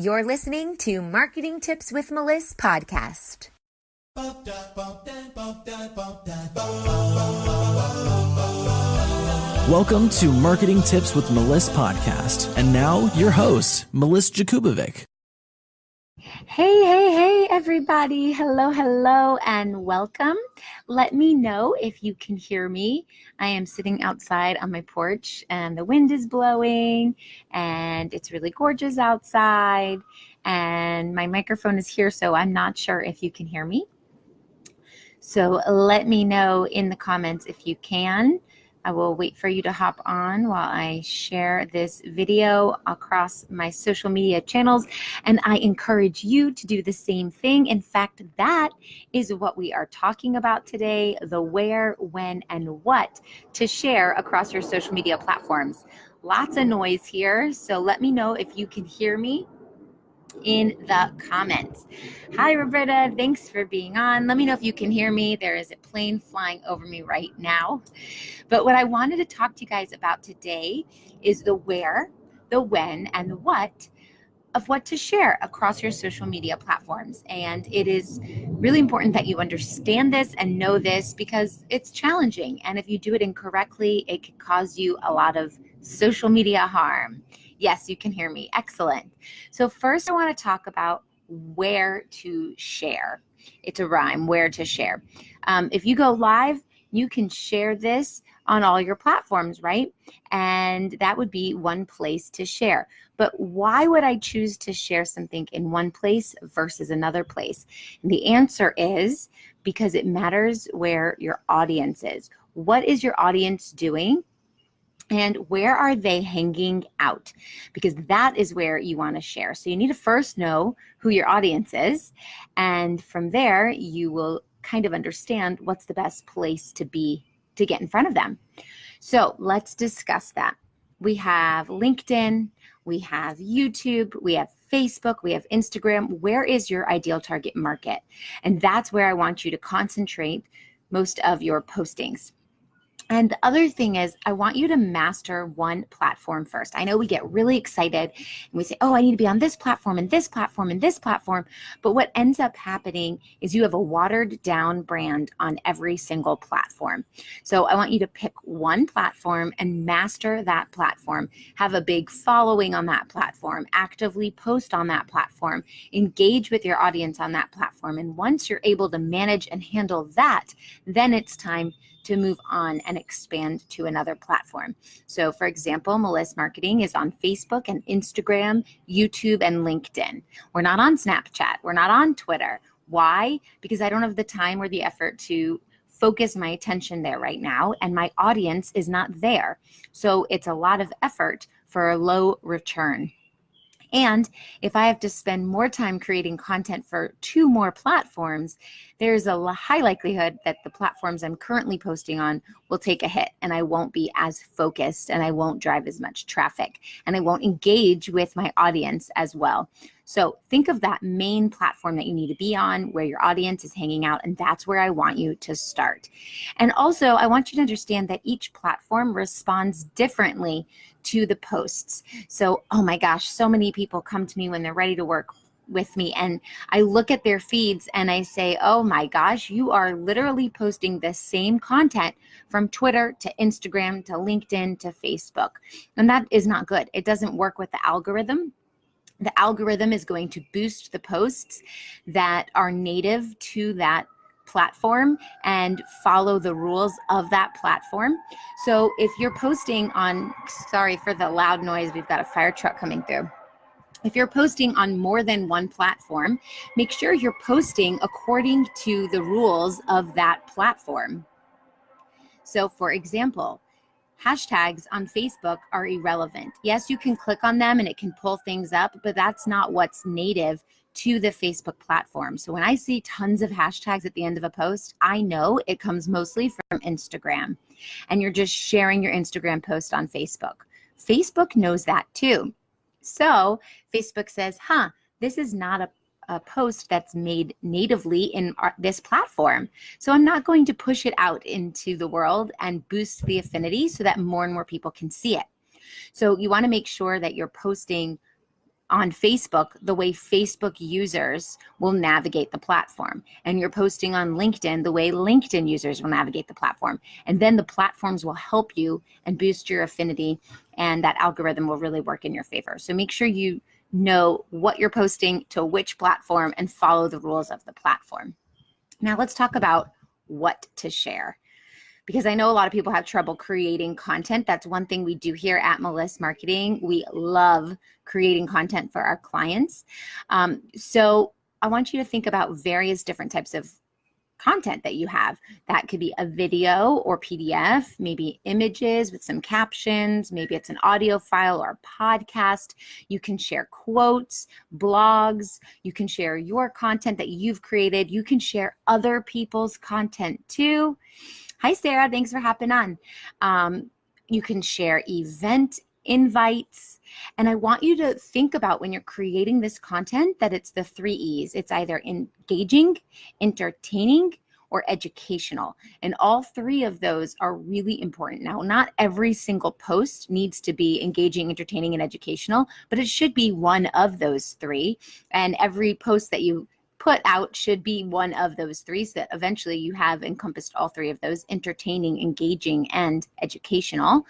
You're listening to Marketing Tips with Meliss podcast. Welcome to Marketing Tips with Meliss podcast. And now your host, Meliss-Ep. Hey, everybody. Hello, and welcome. Let me know if you can hear me. I am sitting outside on my porch and the wind is blowing and it's really gorgeous outside and my microphone is here, so I'm not sure if you can hear me. So let me know in the comments if you can. I will wait for you to hop on while I share this video across my social media channels, and I encourage you to do the same thing. In fact, that is what we are talking about today, the where, when, and what to share across your social media platforms. Lots of noise here, so let me know if you can hear me in the comments. Hi, Roberta. Thanks for being on. Let me know if you can hear me. There is a plane flying over me right now. But what I wanted to talk to you guys about today is the where, the when, and the what of what to share across your social media platforms. And it is really important that you understand this and know this because it's challenging. And if you do it incorrectly, it can cause you a lot of social media harm. Yes, you can hear me. Excellent. So first I want to talk about where to share. It's a rhyme, where to share. If you go live, you can share this on all your platforms, right? And that would be one place to share. But why would I choose to share something in one place versus another place? And the answer is because it matters where your audience is. What is your audience doing? And where are they hanging out? Because that is where you want to share. So you need to first know who your audience is. And from there, you will kind of understand what's the best place to be to get in front of them. So let's discuss that. We have LinkedIn, we have YouTube, we have Facebook, we have Instagram. Where is your ideal target market? And that's where I want you to concentrate most of your postings. And the other thing is, I want you to master one platform first. I know we get really excited and we say, oh, I need to be on this platform and this platform and this platform. But what ends up happening is you have a watered down brand on every single platform. So I want you to pick one platform and master that platform. Have a big following on that platform. Actively post on that platform. Engage with your audience on that platform. And once you're able to manage and handle that, then it's time to move on and expand to another platform. So for example, Meliss Marketing is on Facebook and Instagram, YouTube, and LinkedIn. We're not on Snapchat. We're not on Twitter. Why? Because I don't have the time or the effort to focus my attention there right now, and my audience is not there. So it's a lot of effort for a low return. And if I have to spend more time creating content for 2 more platforms, there's a high likelihood that the platforms I'm currently posting on will take a hit and I won't be as focused and I won't drive as much traffic and I won't engage with my audience as well. So think of that main platform that you need to be on where your audience is hanging out, and that's where I want you to start. And also, I want you to understand that each platform responds differently to the posts. So, oh my gosh, so many people come to me when they're ready to work with me and I look at their feeds and I say, oh my gosh, you are literally posting the same content from Twitter to Instagram to LinkedIn to Facebook. And that is not good. It doesn't work with the algorithm. The algorithm is going to boost the posts that are native to that platform and follow the rules of that platform. So if you're posting on, sorry for the loud noise, we've got a fire truck coming through. If you're posting on more than one platform, make sure you're posting according to the rules of that platform. So for example, hashtags on Facebook are irrelevant. Yes, you can click on them and it can pull things up, but that's not what's native to the Facebook platform. So when I see tons of hashtags at the end of a post, I know it comes mostly from Instagram. And you're just sharing your Instagram post on Facebook. Facebook knows that too. So Facebook says, this is not a post that's made natively in this platform. So I'm not going to push it out into the world and boost the affinity so that more and more people can see it. So you want to make sure that you're posting on Facebook, the way Facebook users will navigate the platform. And you're posting on LinkedIn, the way LinkedIn users will navigate the platform. And then the platforms will help you and boost your affinity, and that algorithm will really work in your favor. So make sure you know what you're posting to which platform and follow the rules of the platform. Now let's talk about what to share, because I know a lot of people have trouble creating content. That's one thing we do here at Meliss Marketing. We love creating content for our clients. So I want you to think about various different types of content that you have. That could be a video or PDF, maybe images with some captions, maybe it's an audio file or a podcast. You can share quotes, blogs, you can share your content that you've created. You can share other people's content too. Hi, Sarah. Thanks for hopping on. You can share event invites. And I want you to think about, when you're creating this content, that it's the 3 E's. It's either engaging, entertaining, or educational. And all 3 of those are really important. Now, not every single post needs to be engaging, entertaining, and educational, but it should be one of those 3. And every post that you put out should be one of those 3, so that eventually you have encompassed all 3 of those: entertaining, engaging, and educational,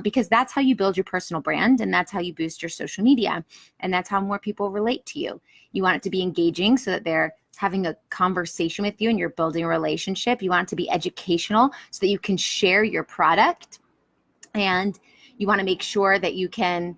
because that's how you build your personal brand, and that's how you boost your social media, and that's how more people relate to you. You want it to be engaging so that they're having a conversation with you and you're building a relationship. You want it to be educational so that you can share your product, and you want to make sure that you can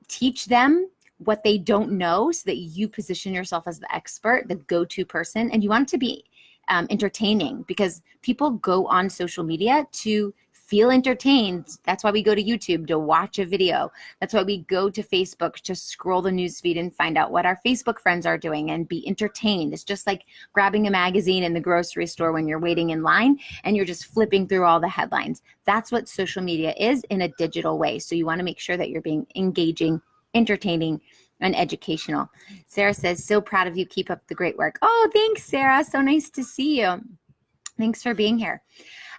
teach them what they don't know, so that you position yourself as the expert, the go-to person. And you want it to be entertaining, because people go on social media to feel entertained. That's why we go to YouTube, to watch a video. That's why we go to Facebook, to scroll the news feed and find out what our Facebook friends are doing and be entertained. It's just like grabbing a magazine in the grocery store when you're waiting in line and you're just flipping through all the headlines. That's what social media is in a digital way. So you want to make sure that you're being engaging, entertaining, and educational. Sarah says, so proud of you. Keep up the great work. Oh, thanks, Sarah. So nice to see you. Thanks for being here.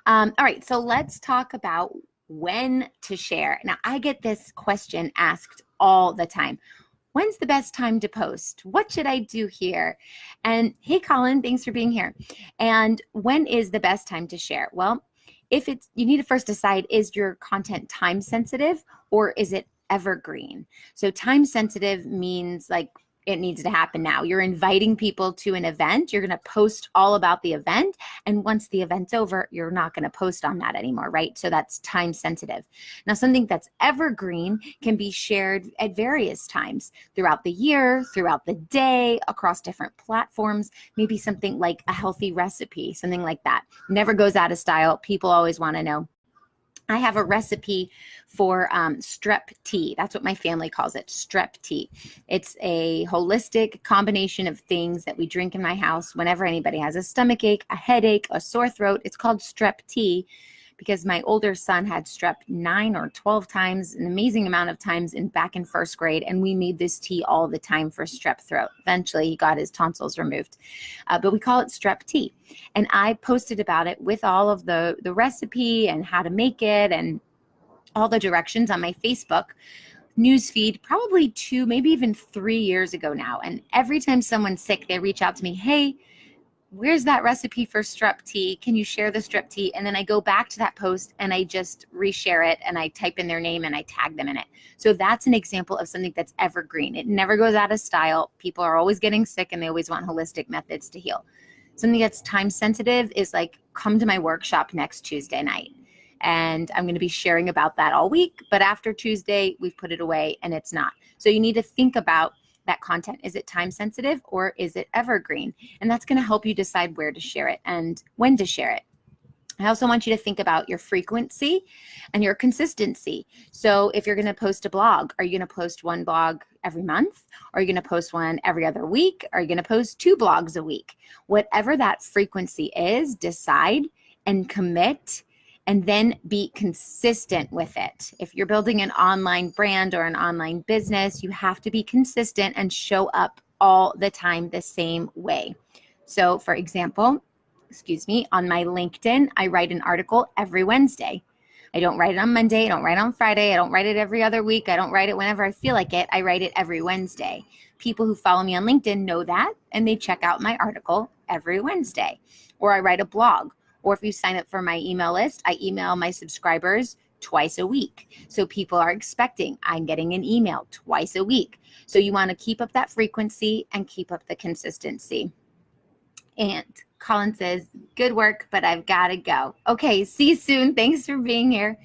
All right, so let's talk about when to share. Now, I get this question asked all the time. When's the best time to post? What should I do here? And hey, Colin, thanks for being here. And when is the best time to share? Well, you need to first decide, is your content time sensitive or is it evergreen? So time sensitive means like it needs to happen now. You're inviting people to an event. You're going to post all about the event. And once the event's over, you're not going to post on that anymore, right? So that's time sensitive. Now, something that's evergreen can be shared at various times throughout the year, throughout the day, across different platforms. Maybe something like a healthy recipe, something like that. Never goes out of style. People always want to know. I have a recipe for strep tea. That's what my family calls it, strep tea. It's a holistic combination of things that we drink in my house whenever anybody has a stomach ache, a headache, a sore throat. It's called strep tea because my older son had strep 9 or 12 times, an amazing amount of times back in first grade, and we made this tea all the time for strep throat. Eventually, he got his tonsils removed, but we call it strep tea. And I posted about it with all of the recipe and how to make it and all the directions on my Facebook newsfeed, probably 2, maybe even 3 years ago now. And every time someone's sick, they reach out to me, hey, where's that recipe for strep tea? Can you share the strep tea? And then I go back to that post and I just reshare it and I type in their name and I tag them in it. So that's an example of something that's evergreen. It never goes out of style. People are always getting sick and they always want holistic methods to heal. Something that's time sensitive is like, come to my workshop next Tuesday night. And I'm going to be sharing about that all week. But after Tuesday, we've put it away and it's not. So you need to think about that content. Is it time sensitive or is it evergreen? And that's going to help you decide where to share it and when to share it. I also want you to think about your frequency and your consistency. So if you're going to post a blog, are you going to post one blog every month? Are you going to post one every other week? Are you going to post 2 blogs a week? Whatever that frequency is, decide and commit, and then be consistent with it. If you're building an online brand or an online business, you have to be consistent and show up all the time the same way. So for example, on my LinkedIn, I write an article every Wednesday. I don't write it on Monday. I don't write it on Friday. I don't write it every other week. I don't write it whenever I feel like it. I write it every Wednesday. People who follow me on LinkedIn know that, and they check out my article every Wednesday. Or I write a blog. Or if you sign up for my email list, I email my subscribers twice a week. So people are expecting I'm getting an email twice a week. So you want to keep up that frequency and keep up the consistency. And Colin says, good work, but I've got to go. Okay, see you soon. Thanks for being here.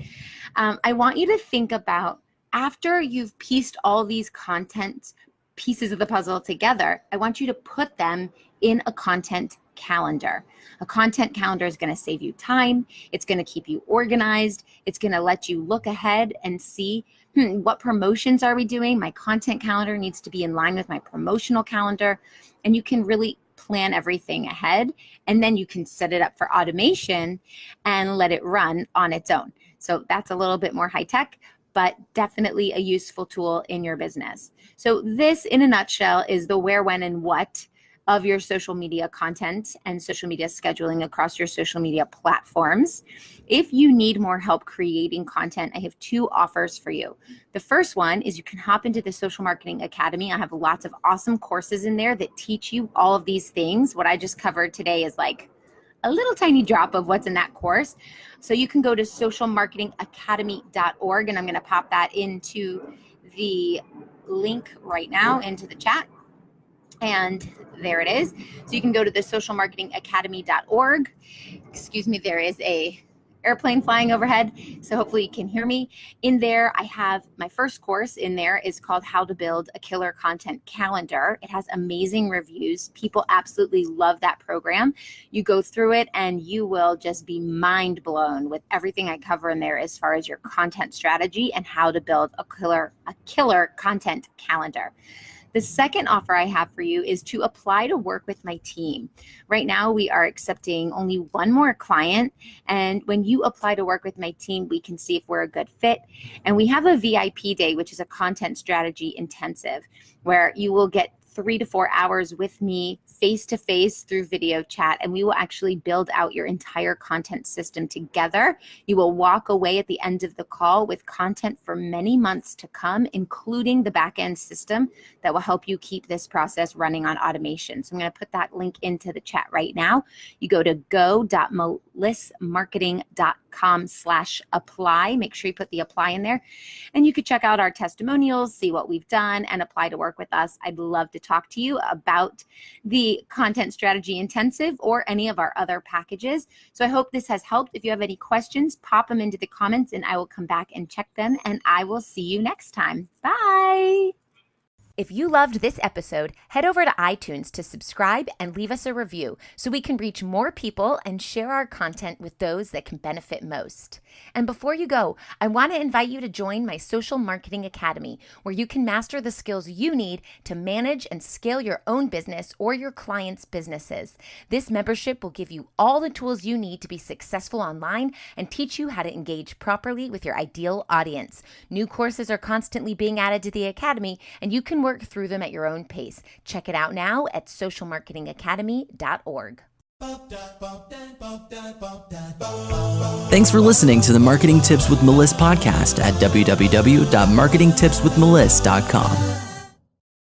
I want you to think about, after you've pieced all these content pieces of the puzzle together, I want you to put them in a content calendar. A content calendar is going to save you time. It's going to keep you organized. It's going to let you look ahead and see, what promotions are we doing? My content calendar needs to be in line with my promotional calendar. And you can really plan everything ahead, and then you can set it up for automation and let it run on its own. So that's a little bit more high tech, but definitely a useful tool in your business. So this, in a nutshell, is the where, when, and what of your social media content and social media scheduling across your social media platforms. If you need more help creating content, I have 2 offers for you. The first one is you can hop into the Social Marketing Academy. I have lots of awesome courses in there that teach you all of these things. What I just covered today is like a little tiny drop of what's in that course. So you can go to socialmarketingacademy.org, and I'm going to pop that into the link right now into the chat. And there it is. So you can go to the socialmarketingacademy.org. Excuse me, there is a airplane flying overhead, so hopefully you can hear me. In there, I have my first course in there is called How to Build a Killer Content Calendar. It has amazing reviews. People absolutely love that program. You go through it and you will just be mind blown with everything I cover in there as far as your content strategy and how to build a killer content calendar. The second offer I have for you is to apply to work with my team. Right now, we are accepting only one more client. And when you apply to work with my team, we can see if we're a good fit. And we have a VIP day, which is a content strategy intensive, where you will get 3 to 4 hours with me face-to-face through video chat, and we will actually build out your entire content system together. You will walk away at the end of the call with content for many months to come, including the back-end system that will help you keep this process running on automation. So I'm going to put that link into the chat right now. You go to go.melissmarketing.com/apply. Make sure you put the apply in there, and you could check out our testimonials, see what we've done, and apply to work with us. I'd love to talk to you about the Content Strategy Intensive or any of our other packages. So I hope this has helped. If you have any questions, pop them into the comments and I will come back and check them, and I will see you next time. Bye. If you loved this episode, head over to iTunes to subscribe and leave us a review so we can reach more people and share our content with those that can benefit most. And before you go, I want to invite you to join my Social Marketing Academy, where you can master the skills you need to manage and scale your own business or your clients' businesses. This membership will give you all the tools you need to be successful online and teach you how to engage properly with your ideal audience. New courses are constantly being added to the Academy, and you can work through them at your own pace. Check it out now at socialmarketingacademy.org. Thanks for listening to the Marketing Tips with Meliss podcast at www.marketingtipswithmeliss.com.